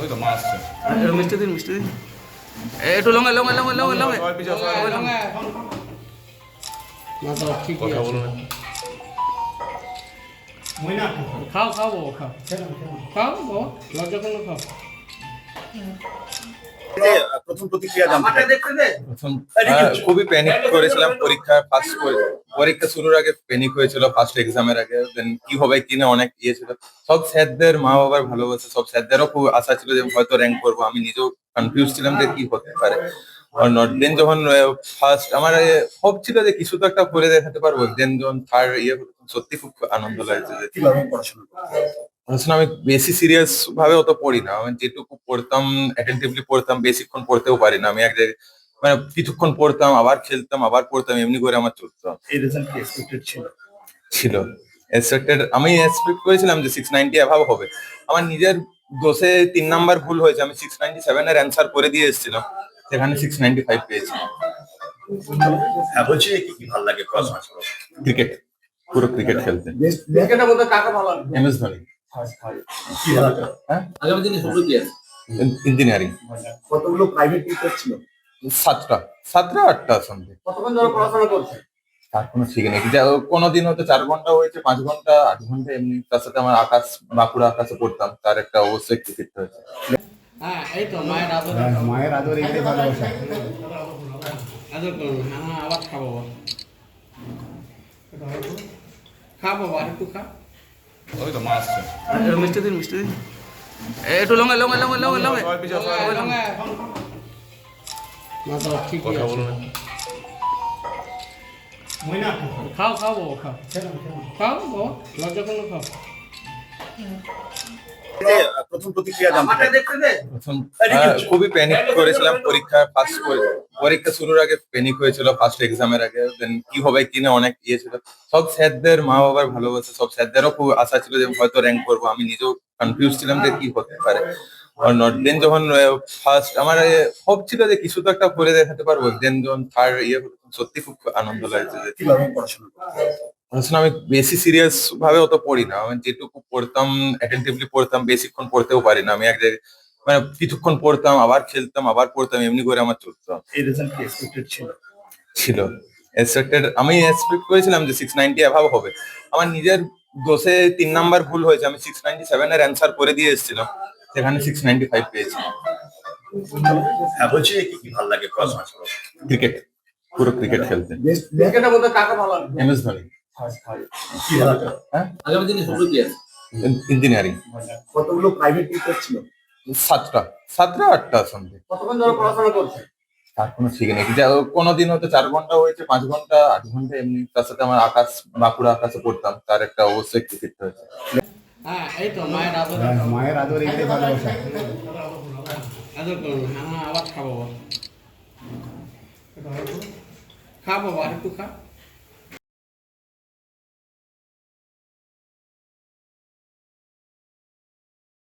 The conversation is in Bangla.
ওই তো মা আসছে। একটু মিষ্টি দিন একটু লঙ্কা লঙ্কা লঙ্কা লঙ্কা লঙ্কা সবাই পিছাও, সবাই লঙ্কা না তো ঠিকই কথা আছে। বলুন। খাও খাও বাবা খাও খাও বাবা লজ্জা করলে খাও। যে প্রথম প্রতিক্রিয়া জানতে চাই। প্রথম খুবই প্যানিক করেছিলাম পরীক্ষা শুরুর আগে প্যানিক হয়েছিল ফার্স্ট এক্সামের আগে দেন কি হবে কিনা অনেক ইয়ে ছিল। সব স্যারদের মা বাবার ভালোবাসা, সব স্যারদেরও খুব আশা ছিল যে হয়তো র্যাঙ্ক করবো, আমি নিজেও কনফিউজ ছিলাম যে কি হতে পারে। আর নট দেন যখন ফার্স্ট আমার হোপ ছিল যে কিছু তো একটা করে দেখাতে পারবো, দেন যখন থার্ড ইয়ে হলো, সত্যি খুব আনন্দ লাগছে যে কিভাবে পড়াশোনা করতে? পড়াশোনা আমি বেশি সিরিয়াস ভাবে অত পড়ি না। আমি যেটুকু পড়তাম অ্যাটেন্টিভলি পড়তাম, বেশিক্ষণ পড়তেও পারি না। আমি এক জায়গায় মানে কিছুক্ষণ পড়তাম, আবার খেলতাম, আবার পড়তাম, এমনি করে আমার চলতো। এই রেজাল্ট কি এক্সপেক্টেড ছিল? ছিল এক্সপেক্টেড, আমি এক্সপেক্ট করেছিলাম যে 690 অ্যাভাব হবে। আমার নিজের দোষে 3 নাম্বার ভুল হয়েছে, আমি 697 এর অ্যান্সার করে দিয়ে এসেছিলাম, সেখানে 695 পেয়েছি। হ্যাঁ, বলছি কি কি ভালো লাগে পড়াশোনা করতে? ক্রিকেট, পুরো ক্রিকেট খেলতে। ক্রিকেটের মধ্যে কাকে ভালো লাগে? এমএস ধোনি। কি ভালো লাগে? হ্যাঁ, আগামী দিনে শুরু কি আছে? ইঞ্জিনিয়ারিং। কতগুলো প্রাইভেট টিচার ছিল? 7টা 8টা সন্ধে। কতক্ষণ ধরে পড়াশোনা করছে? তার কোনো ঠিক নেই, কোনোদিন হয়তো 4 ঘন্টা হয়েছে, 5 ঘন্টা, 8 ঘন্টা, এমনি। তার সাথে আমার বাঁকুড়া আকাশে পড়তাম, তার একটা অবশ্যই ক্রিকেট হয়েছে। হ্যাঁ এই তো মায়ের আদর। মায়ের আদর এটাই ভালোবাসা। আদর করুন। হ্যাঁ আবার খাবো বাবা। খা বাবা আর একটু খা। ওই তো মা আসছে। একটু মিষ্টি দিন একটু লঙ্কা লঙ্কা লঙ্কা লঙ্কা লঙ্কা সবাই পিছাও, সবাই লঙ্কা না তো ঠিকই কথা আছে। বলুন। খাও খাও বাবা খাও খাও বাবা লজ্জা করলে খাও। যে প্রথম প্রতিক্রিয়া জানতে চাই। প্রথম খুবই প্যানিক করেছিলাম পরীক্ষা শুরুর আগে প্যানিক হয়েছিল ফার্স্ট এক্সামের আগে, দেন কি হবে কিনা অনেক ইয়ে ছিল। সব স্যারদের মা বাবার ভালোবাসা, সব স্যারদেরও খুব আশা ছিল যে হয়তো র্যাঙ্ক করবো, আমি নিজেও কনফিউজ ছিলাম যে কি হতে পারে। আর নট দেন যখন ফার্স্ট আমার হোপ ছিল যে কিছু তো একটা করে দেখাতে পারবো, দেন যখন থার্ড ইয়ে হলো, সত্যি খুব আনন্দ লাগছে যে কিভাবে পড়াশোনা করতে? পড়াশোনা আমি বেশি সিরিয়াস ভাবে অত পড়ি না। আমি যেটুকু পড়তাম অ্যাটেন্টিভলি পড়তাম, বেশিক্ষণ পড়তেও পারি না। আমি এক জায়গায় মানে কিছুক্ষণ পড়তাম, আবার খেলতাম, আবার পড়তাম, এমনি করে আমার চলতো। এই রেজাল্ট কি এক্সপেক্টেড ছিল? ছিল এক্সপেক্টেড, আমি এক্সপেক্ট করেছিলাম যে 690 অ্যাভাব হবে। আমার নিজের দোষে 3 নাম্বার ভুল হয়েছে, আমি 697 এর অ্যান্সার করে দিয়ে এসেছিলাম, সেখানে 695 পেয়েছি। হ্যাঁ, বলছি কি কি ভালো লাগে পড়াশোনা করতে? ক্রিকেট, পুরো ক্রিকেট খেলতে। ক্রিকেটের মধ্যে কাকে ভালো লাগে? এমএস ধোনি। কি ভালো লাগে? হ্যাঁ, আগামী দিনে শুরু কি আছে? ইঞ্জিনিয়ারিং। কতগুলো প্রাইভেট টিচার ছিল? 7টা 8টা সন্ধে। কতক্ষণ ধরে পড়াশোনা করছে? তার কোনো ঠিক নেই, কোনোদিন হয়তো 4 ঘন্টা হয়েছে, 5 ঘন্টা, 8 ঘন্টা, এমনি। তার সাথে আমার বাঁকুড়া আকাশে পড়তাম, তার একটা অবশ্যই ক্রিকেট হয়েছে। হ্যাঁ এই তো মায়ের আদর। মায়ের আদর এটাই ভালোবাসা। আদর করুন। হ্যাঁ আবার খাবো বাবা। খা বাবা আর একটু খা।